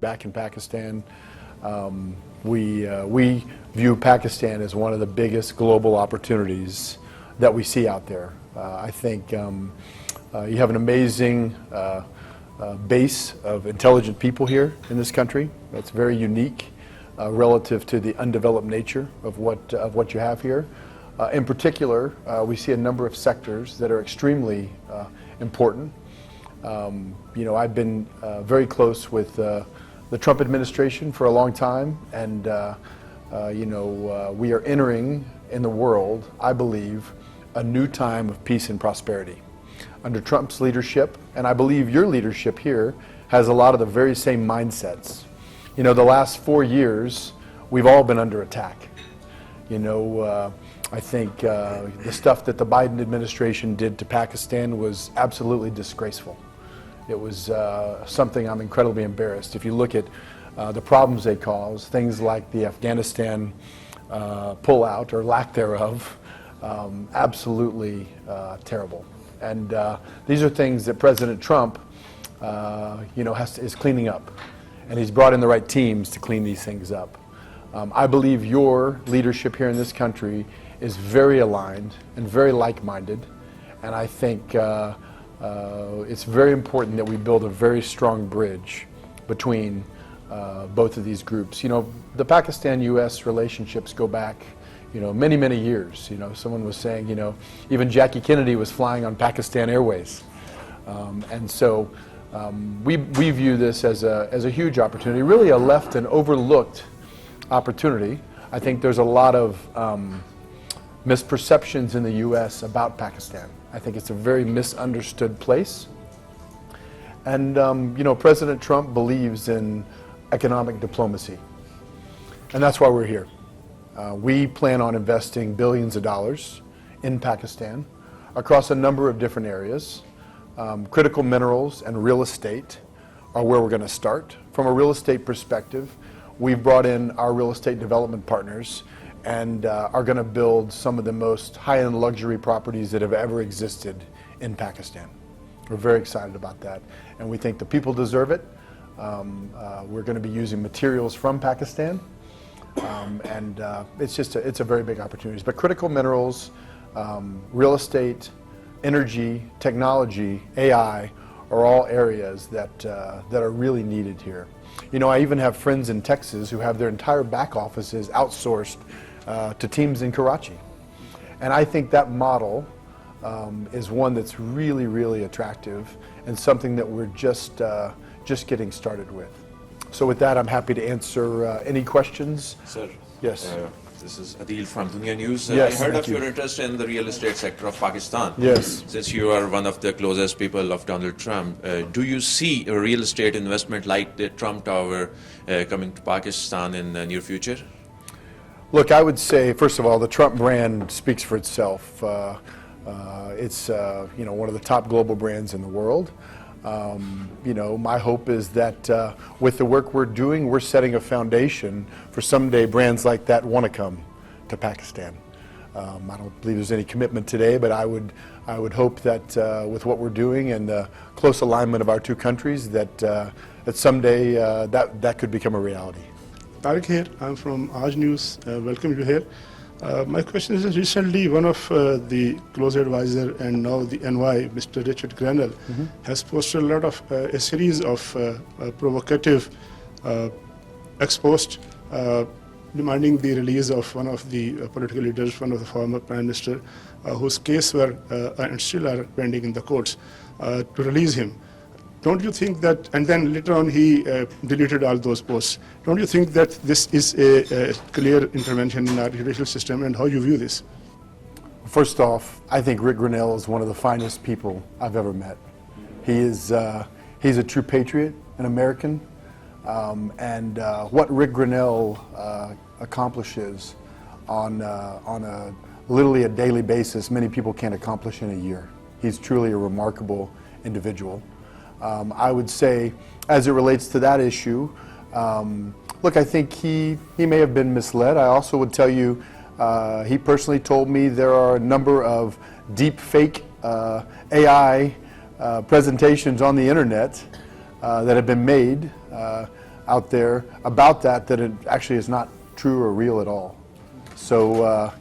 back in Pakistan. We view Pakistan as one of the biggest global opportunities that we see out there. I think you have an amazing base of intelligent people here in this country. That's very unique relative to the undeveloped nature of what you have here. In particular, we see a number of sectors that are extremely important. I've been very close with the Trump administration for a long time, and we are entering in the world, I believe, a new time of peace and prosperity. Under Trump's leadership, and I believe your leadership here has a lot of the very same mindsets. The last 4 years, we've all been under attack. I think the stuff that the Biden administration did to Pakistan was absolutely disgraceful. It was something I'm incredibly embarrassed. If you look at the problems they caused, things like the Afghanistan pullout or lack thereof, absolutely terrible. And these are things that President Trump, is cleaning up, and he's brought in the right teams to clean these things up. I believe your leadership here in this country is very aligned and very like-minded, and I think it's very important that we build a very strong bridge between both of these groups. The Pakistan-U.S. relationships go back, many, many years. Someone was saying, even Jackie Kennedy was flying on Pakistan Airways. And so we view this as a huge opportunity, really a left and overlooked opportunity. I think there's a lot of misperceptions in the U.S. about Pakistan. I think it's a very misunderstood place. And, President Trump believes in economic diplomacy. And that's why we're here. We plan on investing billions of dollars in Pakistan across a number of different areas. Critical minerals and real estate are where we're going to start. From a real estate perspective, we've brought in our real estate development partners and are going to build some of the most high-end luxury properties that have ever existed in Pakistan. We're very excited about that, and we think the people deserve it. We're going to be using materials from Pakistan, and it's a very big opportunity. But critical minerals, real estate, energy, technology, AI are all areas that are really needed here. I even have friends in Texas who have their entire back offices outsourced to teams in Karachi. And I think that model is one that's really, really attractive and something that we're just getting started with. So with that, I'm happy to answer any questions. Sir. Yes. This is Adil from DawnNews. Yes, I heard of your interest in the real estate sector of Pakistan. Yes. Since you are one of the closest people of Donald Trump, do you see a real estate investment like the Trump Tower coming to Pakistan in the near future? Look, I would say, first of all, the Trump brand speaks for itself. It's one of the top global brands in the world. My hope is that with the work we're doing, we're setting a foundation for someday brands like that want to come to Pakistan. I don't believe there's any commitment today, but I would hope that with what we're doing and the close alignment of our two countries, that someday that could become a reality. Tariq here. I'm from DawnNews. Welcome you here. My question is, recently one of the close advisor and now the NY, Mr. Richard Grenell, has posted a series of provocative exposed demanding the release of one of the political leaders, one of the former Prime Minister, whose case were and still are pending in the courts, to release him. Don't you think that, and then later on he deleted all those posts, don't you think that this is a clear intervention in our judicial system, and how you view this? First off, I think Rick Grenell is one of the finest people I've ever met. He's a true patriot, an American, and what Rick Grenell accomplishes on literally a daily basis, many people can't accomplish in a year. He's truly a remarkable individual. I would say, as it relates to that issue, look, I think he may have been misled. I also would tell you, he personally told me there are a number of deep fake presentations on the internet that have been made out there about that it actually is not true or real at all. So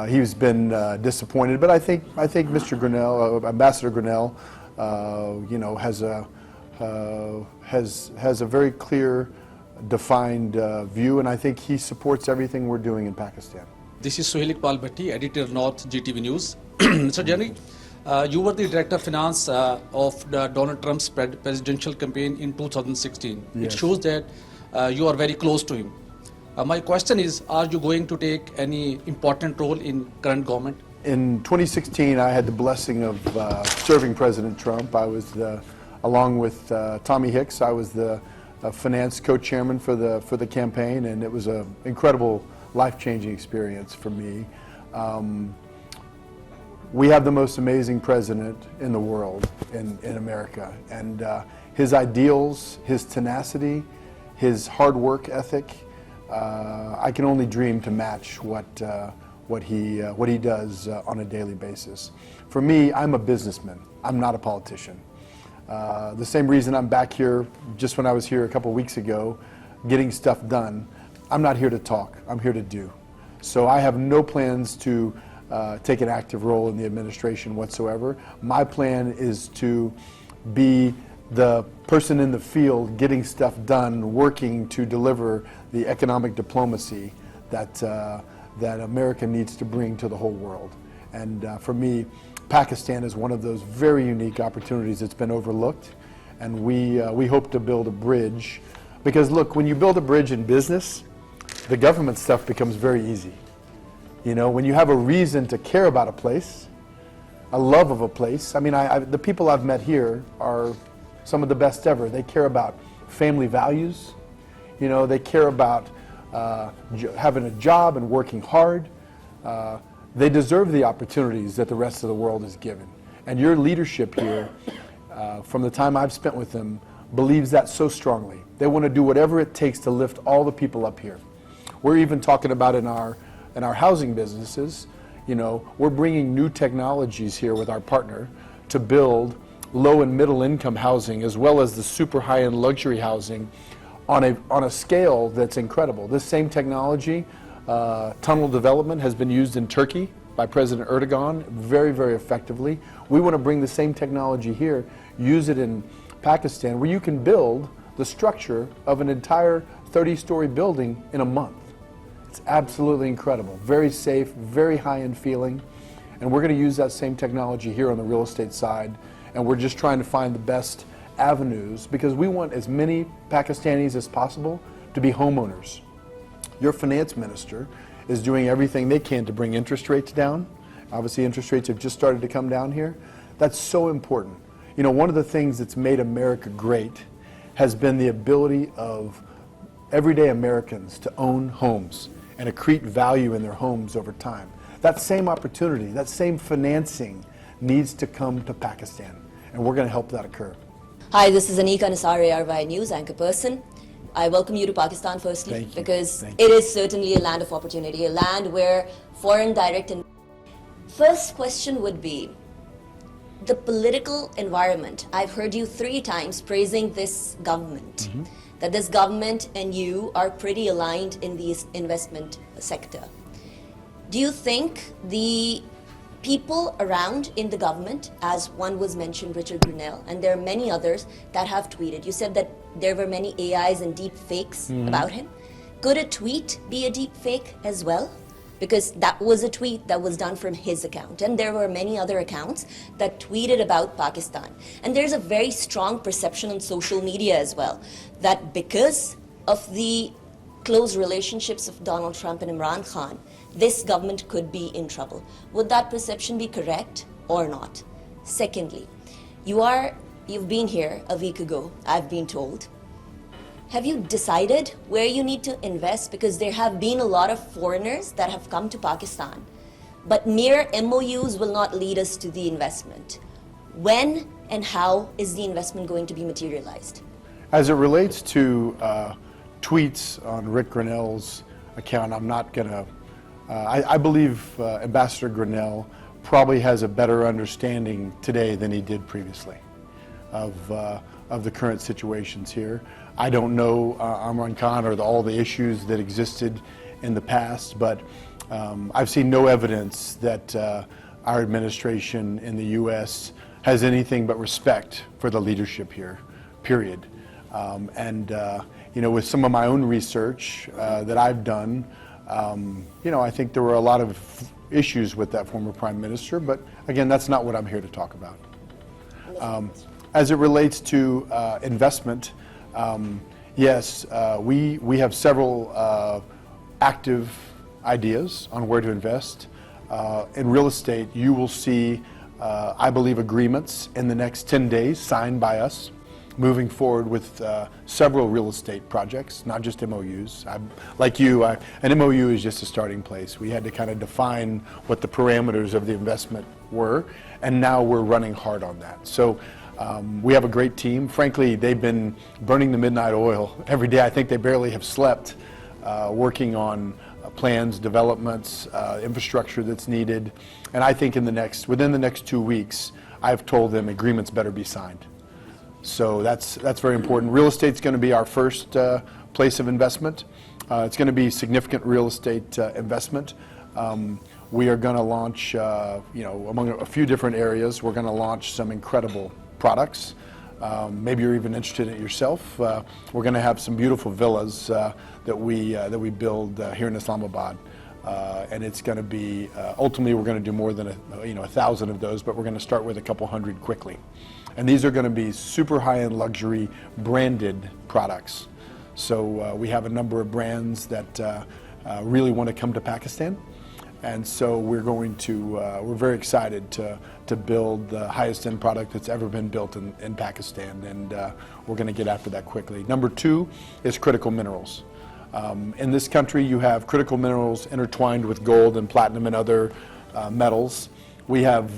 he's been disappointed, but I think Mr. Grinnell, Ambassador Grinnell, you know, has a very clear, defined view, and I think he supports everything we're doing in Pakistan. This is Suheil Iqbal Bhatti, editor North GTV News. Mr. Gentry, you were the director of finance of Donald Trump's presidential campaign in 2016. Yes. It shows that you are very close to him. My question is, are you going to take any important role in current government? In 2016, I had the blessing of serving President Trump. I was along with Tommy Hicks, I was the finance co-chairman for the campaign, and it was an incredible, life-changing experience for me. We have the most amazing president in the world, in America, and his ideals, his tenacity, his hard work ethic, I can only dream to match what he does on a daily basis. For me, I'm a businessman. I'm not a politician. The same reason I'm back here, just when I was here a couple weeks ago, getting stuff done. I'm not here to talk. I'm here to do. So I have no plans to take an active role in the administration whatsoever. My plan is to be the person in the field getting stuff done, working to deliver the economic diplomacy that America needs to bring to the whole world. And for me, Pakistan is one of those very unique opportunities that's been overlooked, and we hope to build a bridge. Because look, when you build a bridge in business, the government stuff becomes very easy. You know, when you have a reason to care about a place, a love of a place. I mean, the people I've met here are some of the best ever. They care about family values. You know, they care about having a job and working hard. They deserve the opportunities that the rest of the world is given. And your leadership here, from the time I've spent with them, believes that so strongly. They want to do whatever it takes to lift all the people up here. We're even talking about in our housing businesses, you know, we're bringing new technologies here with our partner to build low and middle income housing as well as the super high-end luxury housing on a scale that's incredible. This same technology, tunnel development, has been used in Turkey by President Erdogan very, very effectively. We want to bring the same technology here, use it in Pakistan, where you can build the structure of an entire 30-story building in a month. It's absolutely incredible. Very safe, very high-end feeling. And we're going to use that same technology here on the real estate side. And we're just trying to find the best avenues because we want as many Pakistanis as possible to be homeowners. Your finance minister is doing everything they can to bring interest rates down. Obviously, interest rates have just started to come down here. That's so important. You know, one of the things that's made America great has been the ability of everyday Americans to own homes and accrete value in their homes over time. That same opportunity, that same financing needs to come to Pakistan, and we're going to help that occur. Hi, this is Anika Nasari, RY News anchor person. I welcome you to Pakistan firstly. Thank you. Because Thank it is certainly a land of opportunity, a land where foreign direct First question would be the political environment. I've heard you 3 times praising this government, that this government and you are pretty aligned in the investment sector. Do you think the people around in the government, as one was mentioned, Richard Grinnell, and there are many others that have tweeted. You said that there were many AIs and deep fakes about him. Could a tweet be a deep fake as well? Because that was a tweet that was done from his account. And there were many other accounts that tweeted about Pakistan. And there's a very strong perception on social media as well, that because of the close relationships of Donald Trump and Imran Khan, this government could be in trouble. Would that perception be correct or not? Secondly, you've been here a week ago, I've been told. Have you decided where you need to invest? Because there have been a lot of foreigners that have come to Pakistan, but mere MOUs will not lead us to the investment. When and how is the investment going to be materialized? As it relates to tweets on Rick Grinnell's account, I'm not going to, I believe Ambassador Grinnell probably has a better understanding today than he did previously of of the current situations here. I don't know Imran Khan or all the issues that existed in the past, but I've seen no evidence that our administration in the U.S. has anything but respect for the leadership here, period. With some of my own research that I've done, I think there were a lot of issues with that former prime minister, but again, that's not what I'm here to talk about. As it relates to investment, yes, we have several active ideas on where to invest. In real estate, you will see, I believe, agreements in the next 10 days signed by us, moving forward with several real estate projects, not just MOUs. Like you, an MOU is just a starting place. We had to kind of define what the parameters of the investment were, and now we're running hard on that. So we have a great team. Frankly, they've been burning the midnight oil every day. I think they barely have slept, working on plans, developments, infrastructure that's needed. And I think within the next 2 weeks, I've told them agreements better be signed. So that's very important. Real estate's going to be our first place of investment. It's going to be significant real estate investment. We are going to launch, among a few different areas, we're going to launch some incredible products. Maybe you're even interested in it yourself. We're going to have some beautiful villas that we build here in Islamabad. And it's going to be, ultimately we're going to do more than 1,000 of those, but we're going to start with a couple hundred quickly. And these are going to be super high-end luxury branded products. So we have a number of brands that really want to come to Pakistan. And so we're very excited to build the highest end product that's ever been built in Pakistan. And we're going to get after that quickly. Number 2 is critical minerals. In this country, you have critical minerals intertwined with gold and platinum and other metals. We have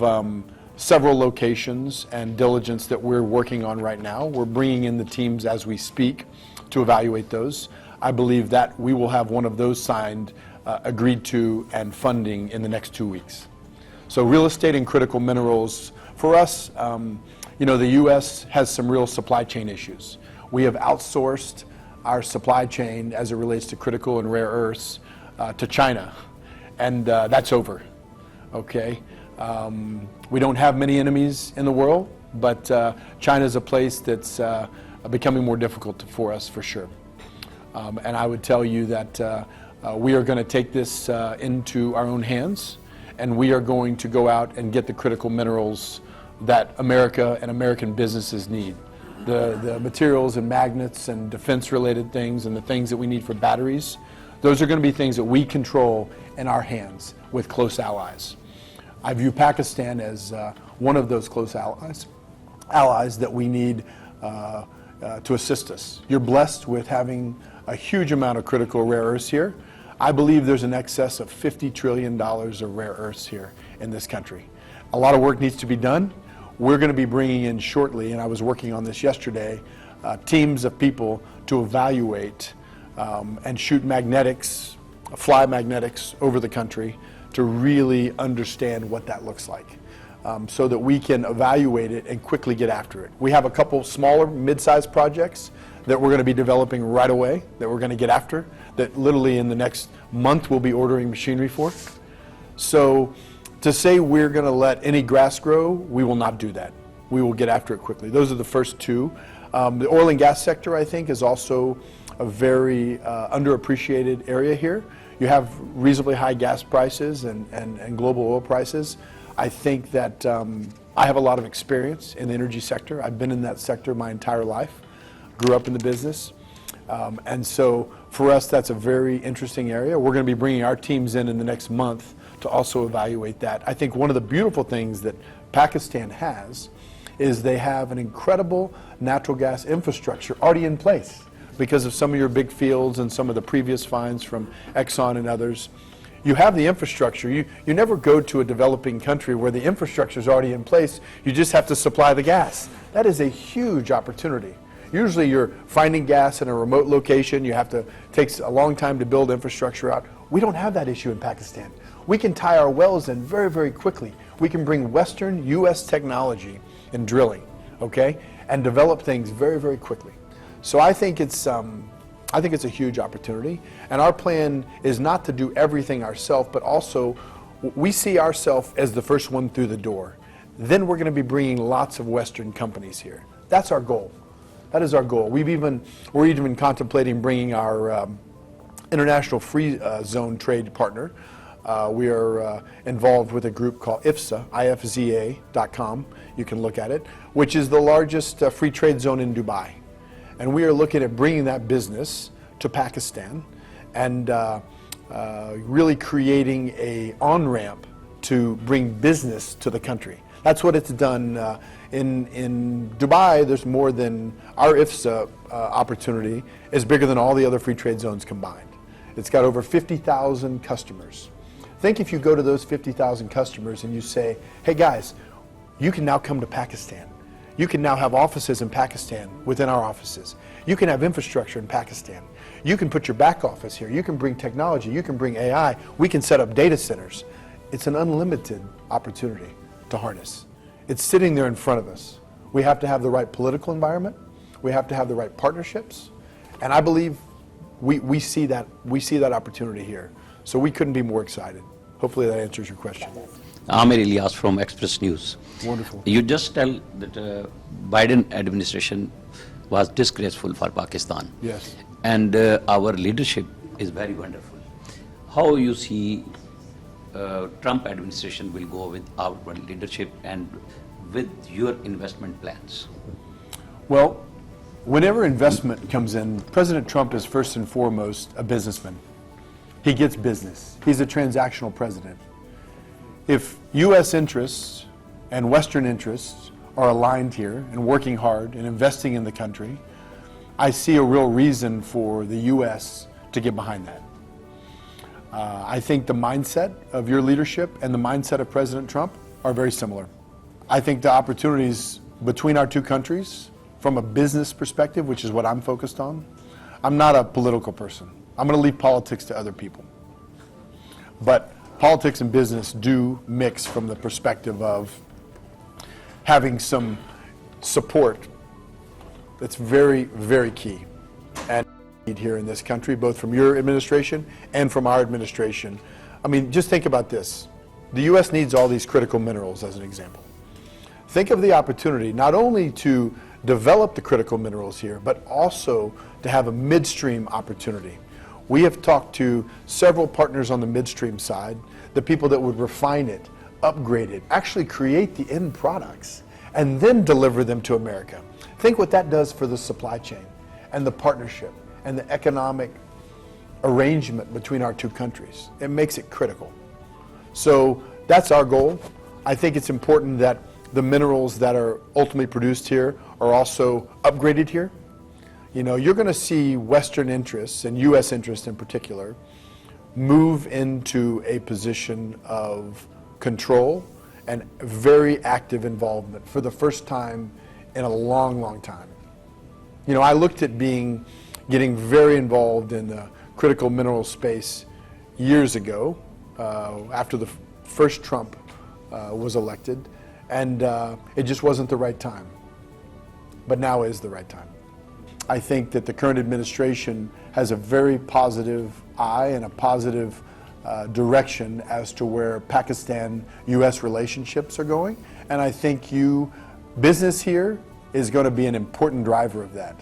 several locations and diligence that we're working on right now. We're bringing in the teams as we speak to evaluate those. I believe that we will have one of those signed, agreed to, and funding in the next 2 weeks. So real estate and critical minerals, for us, the U.S. has some real supply chain issues. We have outsourced our supply chain as it relates to critical and rare earths to China, and that's over, okay? We don't have many enemies in the world, but China is a place that's becoming more difficult for us, for sure. And I would tell you that we are going to take this into our own hands, and we are going to go out and get the critical minerals that America and American businesses need. The materials and magnets and defense-related things and the things that we need for batteries, those are going to be things that we control in our hands with close allies. I view Pakistan as one of those close allies that we need to assist us. You're blessed with having a huge amount of critical rare earths here. I believe there's an excess of $50 trillion of rare earths here in this country. A lot of work needs to be done. We're going to be bringing in shortly, and I was working on this yesterday, teams of people to evaluate and shoot magnetics, fly magnetics over the country to really understand what that looks like, so that we can evaluate it and quickly get after it. We have a couple smaller, mid-sized projects that we're going to be developing right away, that we're going to get after, that literally in the next month we'll be ordering machinery for. So to say we're going to let any grass grow, we will not do that. We will get after it quickly. Those are the first two. The oil and gas sector, I think, is also a very underappreciated area here. You have reasonably high gas prices and global oil prices. I think that I have a lot of experience in the energy sector. I've been in that sector my entire life, grew up in the business. And so for us, that's a very interesting area. We're going to be bringing our teams in the next month to also evaluate that. I think one of the beautiful things that Pakistan has is they have an incredible natural gas infrastructure already in place because of some of your big fields and some of the previous finds from Exxon and others. You have the infrastructure. You never go to a developing country where the infrastructure is already in place. You just have to supply the gas. That is a huge opportunity. Usually you're finding gas in a remote location. Takes a long time to build infrastructure out. We don't have that issue in Pakistan. We can tie our wells in very, very quickly. We can bring Western U.S. technology in drilling, okay? and develop things very, very quickly. So I think it's a huge opportunity, and our plan is not to do everything ourselves, but also we see ourselves as the first one through the door. Then we're going to be bringing lots of Western companies here. That's our goal. That is our goal. We're even contemplating bringing our international free zone trade partner. We are involved with a group called IFZA, IFZA.com. You can look at it, which is the largest free trade zone in Dubai. And we are looking at bringing that business to Pakistan and really creating an on-ramp to bring business to the country. That's what it's done. In Dubai, there's more than our IFSA opportunity is bigger than all the other free trade zones combined. It's got over 50,000 customers. Think if you go to those 50,000 customers and you say, hey guys, you can now come to Pakistan. You can now have offices in Pakistan within our offices. You can have infrastructure in Pakistan. You can put your back office here. You can bring technology. You can bring AI. We can set up data centers. It's an unlimited opportunity to harness. It's sitting there in front of us. We have to have the right political environment. We have to have the right partnerships. And I believe we see that opportunity here. So we couldn't be more excited. Hopefully that answers your question. Amir Ilyas from Express News. Wonderful. You just tell that Biden administration was disgraceful for Pakistan. Yes. And our leadership is very wonderful. How you see Trump administration will go with our leadership and with your investment plans? Well, whenever investment comes in, President Trump is first and foremost a businessman. He gets business. He's a transactional president. If U.S. interests and Western interests are aligned here and working hard and investing in the country, I see a real reason for the U.S. to get behind that. I think the mindset of your leadership and the mindset of President Trump are very similar. I think the opportunities between our two countries, from a business perspective, which is what I'm focused on, I'm not a political person. I'm going to leave politics to other people. But politics and business do mix from the perspective of having some support that's very, very key and here in this country, both from your administration and from our administration. I mean, just think about this. The U.S. needs all these critical minerals, as an example. Think of the opportunity not only to develop the critical minerals here, but also to have a midstream opportunity. We have talked to several partners on the midstream side, the people that would refine it, upgrade it, actually create the end products, and then deliver them to America. Think what that does for the supply chain and the partnership and the economic arrangement between our two countries. It makes it critical. So that's our goal. I think it's important that the minerals that are ultimately produced here are also upgraded here. You know, you're going to see Western interests, and U.S. interests in particular, move into a position of control and very active involvement for the first time in a long, long time. You know, I looked at getting very involved in the critical mineral space years ago, after the first Trump was elected, and it just wasn't the right time. But now is the right time. I think that the current administration has a very positive eye and a positive direction as to where Pakistan-U.S. relationships are going, and I think business here is going to be an important driver of that.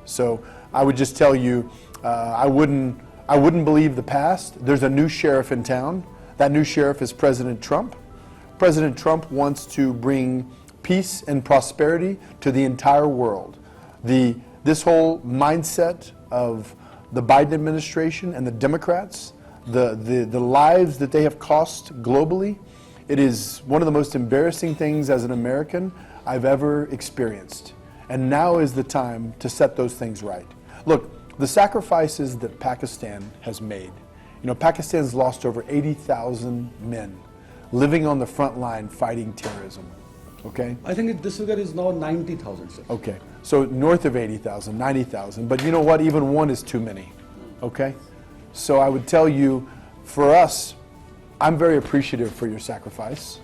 So I would just tell you, I wouldn't believe the past. There's a new sheriff in town. That new sheriff is President Trump. President Trump wants to bring peace and prosperity to the entire world. This whole mindset of the Biden administration and the Democrats, the lives that they have cost globally, it is one of the most embarrassing things as an American I've ever experienced. And now is the time to set those things right. Look, the sacrifices that Pakistan has made, you know, Pakistan's lost over 80,000 men living on the front line fighting terrorism, okay? I think this figure is now 90,000, sir. Okay, so north of 80,000, 90,000, but you know what, even one is too many, okay? So I would tell you, for us, I'm very appreciative for your sacrifice.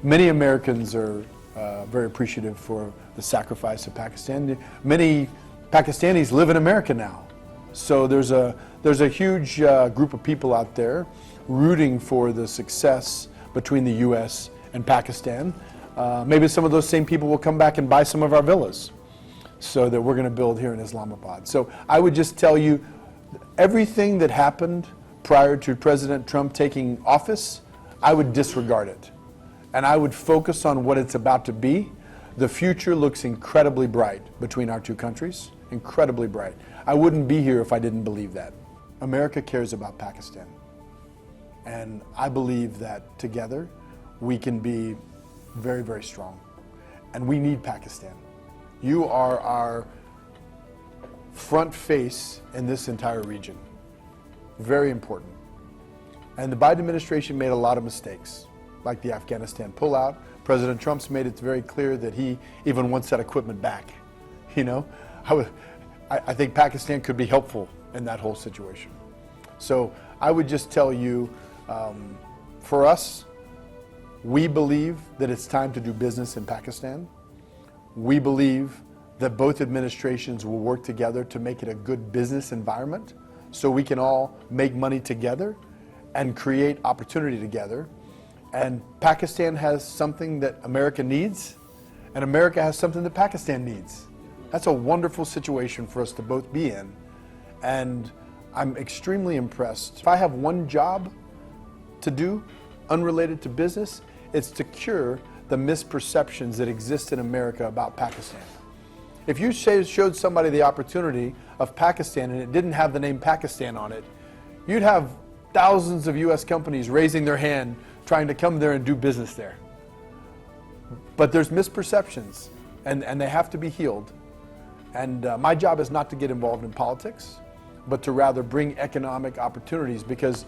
Many Americans are very appreciative for the sacrifice of Pakistan. Many Pakistanis live in America now. So there's a huge group of people out there rooting for the success between the U.S. and Pakistan. Maybe some of those same people will come back and buy some of our villas so that we're going to build here in Islamabad. So I would just tell you, everything that happened prior to President Trump taking office, I would disregard it. And I would focus on what it's about to be. The future looks incredibly bright between our two countries, incredibly bright. I wouldn't be here if I didn't believe that. America cares about Pakistan. And I believe that together we can be very, very strong. And we need Pakistan. You are our front face in this entire region. Very important. And the Biden administration made a lot of mistakes, like the Afghanistan pullout. President Trump's made it very clear that he even wants that equipment back. You know, I think Pakistan could be helpful in that whole situation. So I would just tell you, for us, we believe that it's time to do business in Pakistan. We believe that both administrations will work together to make it a good business environment so we can all make money together and create opportunity together. And Pakistan has something that America needs, and America has something that Pakistan needs. That's a wonderful situation for us to both be in. And I'm extremely impressed. If I have one job to do, unrelated to business, it's to cure the misperceptions that exist in America about Pakistan. If you showed somebody the opportunity of Pakistan and it didn't have the name Pakistan on it, you'd have thousands of US companies raising their hand trying to come there and do business there. But there's misperceptions, and they have to be healed. And my job is not to get involved in politics, but to rather bring economic opportunities, because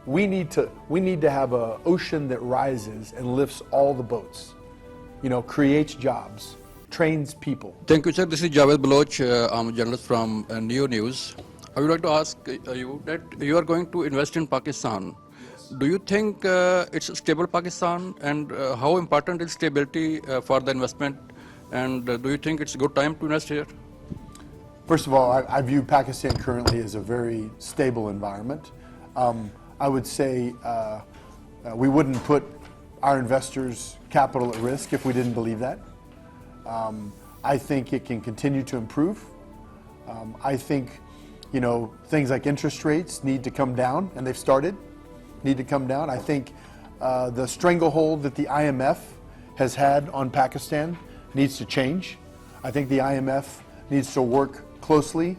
we need to have an ocean that rises and lifts all the boats, you know, creates jobs, trains people. Thank you, sir. This is Javed Baloch. I'm a journalist from DawnNews. I would like to ask you that you are going to invest in Pakistan. Do you think it's a stable Pakistan, and how important is stability for the investment? And do you think it's a good time to invest here? First of all, I view Pakistan currently as a very stable environment. I would say we wouldn't put our investors' capital at risk if we didn't believe that. I think it can continue to improve. I think, you know, things like interest rates need to come down, and they've started, need to come down. I think the stranglehold that the IMF has had on Pakistan needs to change. I think the IMF needs to work closely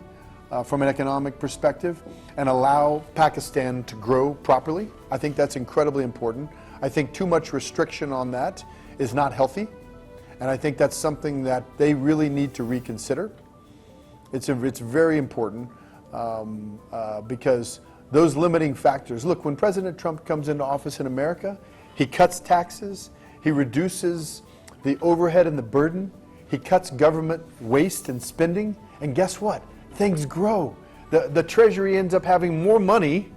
from an economic perspective and allow Pakistan to grow properly. I think that's incredibly important. I think too much restriction on that is not healthy, and I think that's something that they really need to reconsider. It's very important because those limiting factors. Look, when President Trump comes into office in America, he cuts taxes, he reduces the overhead and the burden, he cuts government waste and spending, and guess what? Things grow. The Treasury ends up having more money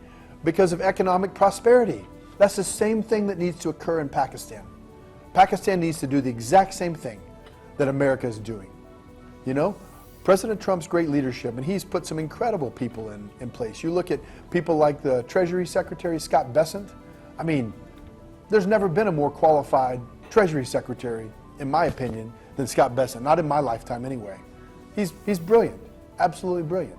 because of economic prosperity. That's the same thing that needs to occur in Pakistan. Pakistan needs to do the exact same thing that America is doing. You know, President Trump's great leadership, and he's put some incredible people in place. You look at people like the Treasury Secretary, Scott Bessent. I mean, there's never been a more qualified Treasury Secretary, in my opinion, than Scott Bessent. Not in my lifetime anyway. He's brilliant, absolutely brilliant.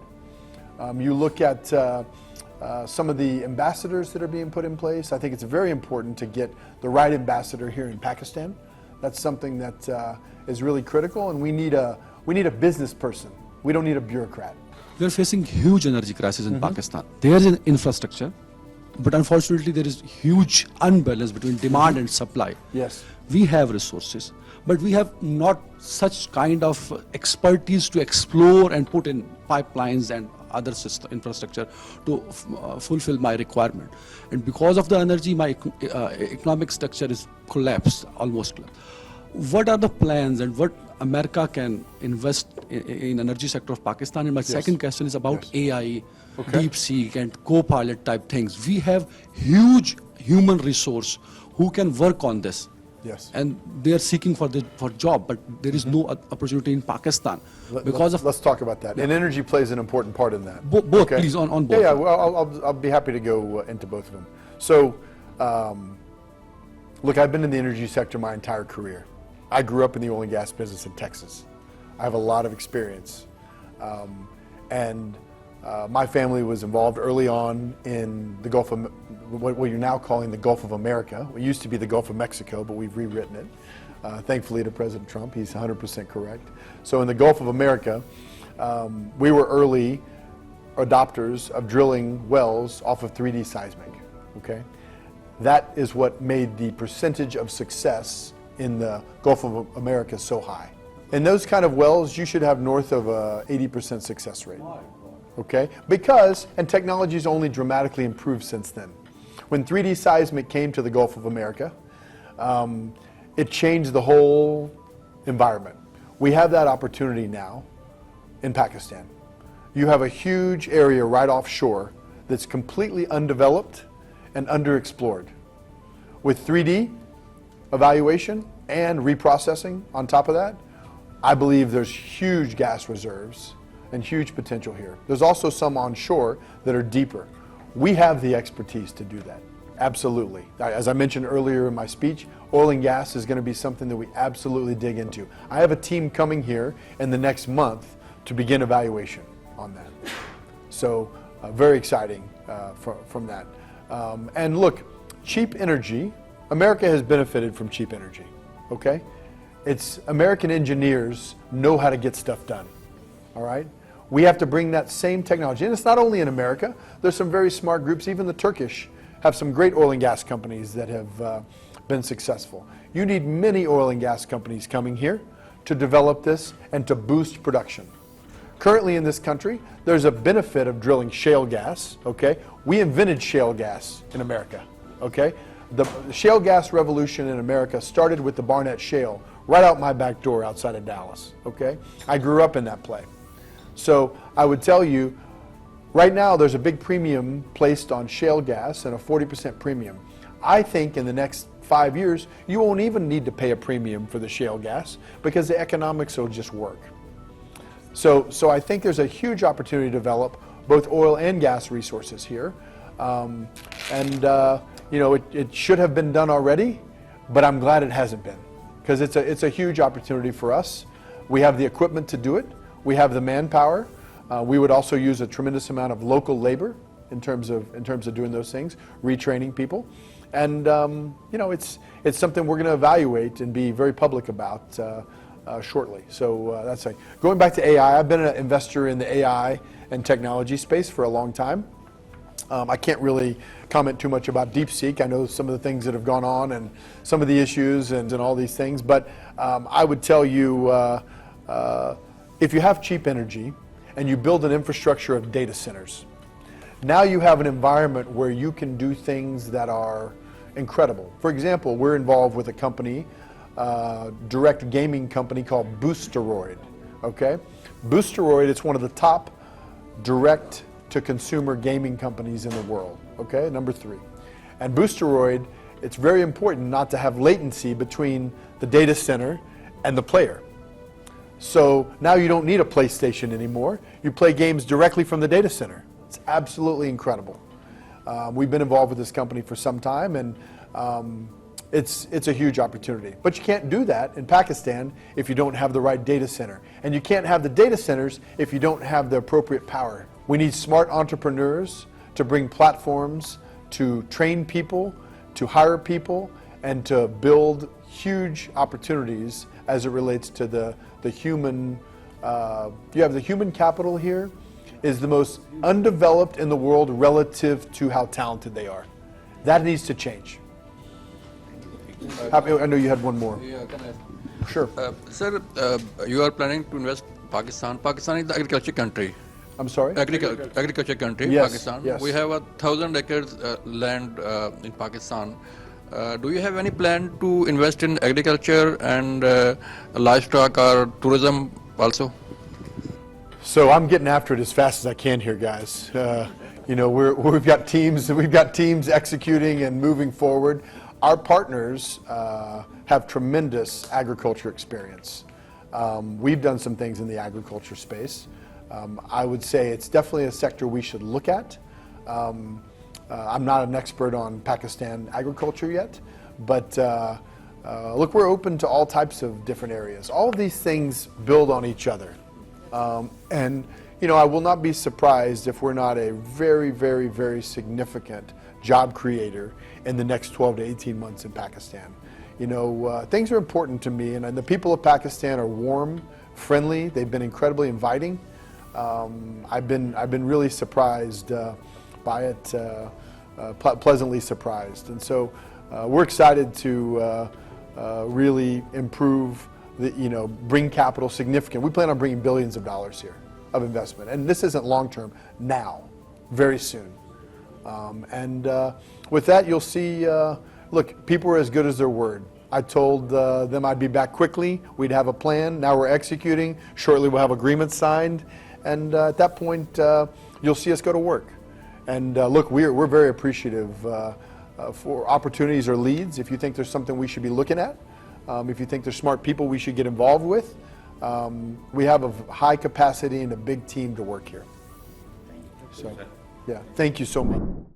You look at some of the ambassadors that are being put in place. I think it's very important to get the right ambassador here in Pakistan. That's something that is really critical, and we need a business person. We don't need a bureaucrat. We are facing huge energy crisis in Pakistan. There is an infrastructure, but unfortunately there is huge unbalance between demand and supply. Yes. We have resources, but we have not such kind of expertise to explore and put in pipelines and other infrastructure to fulfill my requirement. And because of the energy, my economic structure is collapsed, almost collapsed. What are the plans and what America can invest in energy sector of Pakistan? And my second question is about AI, DeepSeek and co-pilot type things. We have huge human resource who can work on this. Yes. And they are seeking for job, but there is no opportunity in Pakistan because of Let's talk about that. And energy plays an important part in that. both, please, on both. Yeah, well, I'll be happy to go into both of them. So, look, I've been in the energy sector my entire career. I grew up in the oil and gas business in Texas. I have a lot of experience. And my family was involved early on in the Gulf of, what you're now calling the Gulf of America. It used to be the Gulf of Mexico, but we've rewritten it. Thankfully to President Trump, he's 100% correct. So in the Gulf of America, we were early adopters of drilling wells off of 3D seismic, okay? That is what made the percentage of success in the Gulf of America so high. In those kind of wells, you should have north of a 80% success rate. Okay? Because, and technology's only dramatically improved since then. When 3D seismic came to the Gulf of America, it changed the whole environment. We have that opportunity now in Pakistan. You have a huge area right offshore that's completely undeveloped and underexplored. With 3D evaluation and reprocessing on top of that, I believe there's huge gas reserves and huge potential here. There's also some onshore that are deeper. We have the expertise to do that, absolutely. As I mentioned earlier in my speech, oil and gas is going to be something that we absolutely dig into. I have a team coming here in the next month to begin evaluation on that. So very exciting from that. And look, cheap energy, America has benefited from cheap energy, okay? It's American engineers know how to get stuff done, all right? We have to bring that same technology. And it's not only in America. There's some very smart groups. Even the Turkish have some great oil and gas companies that have been successful. You need many oil and gas companies coming here to develop this and to boost production. Currently in this country, there's a benefit of drilling shale gas, okay? We invented shale gas in America, okay? The shale gas revolution in America started with the Barnett Shale right out my back door outside of Dallas, okay? I grew up in that play. So I would tell you, right now there's a big premium placed on shale gas and a 40% premium. I think in the next 5 years, you won't even need to pay a premium for the shale gas because the economics will just work. So I think there's a huge opportunity to develop both oil and gas resources here. You know, it should have been done already, but I'm glad it hasn't been because it's a huge opportunity for us. We have the equipment to do it. We have the manpower. We would also use a tremendous amount of local labor in terms of doing those things, retraining people, and you know, it's something we're going to evaluate and be very public about shortly. So that's it. Going back to AI, I've been an investor in the AI and technology space for a long time. I can't really comment too much about DeepSeek. I know some of the things that have gone on and some of the issues and all these things, but I would tell you. If you have cheap energy and you build an infrastructure of data centers, now you have an environment where you can do things that are incredible. For example, we're involved with a company, direct gaming company called Boosteroid, okay? Boosteroid is one of the top direct to consumer gaming companies in the world, okay? Number 3. And Boosteroid, it's very important not to have latency between the data center and the player. So now you don't need a PlayStation anymore. You play games directly from the data center. It's absolutely incredible. We've been involved with this company for some time, and it's a huge opportunity. But you can't do that in Pakistan if you don't have the right data center. And you can't have the data centers if you don't have the appropriate power. We need smart entrepreneurs to bring platforms, to train people, to hire people, and to build huge opportunities as it relates to the human, you have the human capital here is the most undeveloped in the world relative to how talented they are. That needs to change. I know you had one more. Yeah, can I? Sure. Sir, you are planning to invest Pakistan. Pakistan is the agriculture country. I'm sorry? Agriculture country, Yes, Pakistan. yes. We have 1,000 acres land in Pakistan. Do you have any plan to invest in agriculture and livestock or tourism also? So I'm getting after it as fast as I can here, guys. You know, we've got teams executing and moving forward. Our partners have tremendous agriculture experience. We've done some things in the agriculture space. I would say it's definitely a sector we should look at. I'm not an expert on Pakistan agriculture yet, but look, we're open to all types of different areas. All of these things build on each other. And, you know, I will not be surprised if we're not a very, very, very significant job creator in the next 12 to 18 months in Pakistan. You know, things are important to me, and the people of Pakistan are warm, friendly. They've been incredibly inviting. I've been really surprised by it, pleasantly surprised. And so we're excited to really improve, bring capital significant. We plan on bringing billions of dollars here of investment. And this isn't long term, now, very soon. With that, you'll see, look, people are as good as their word. I told them I'd be back quickly. We'd have a plan. Now we're executing. Shortly we'll have agreements signed. And at that point, you'll see us go to work. And look, we're very appreciative for opportunities or leads. If you think there's something we should be looking at, if you think there's smart people we should get involved with, we have a high capacity and a big team to work here. So, yeah, thank you so much.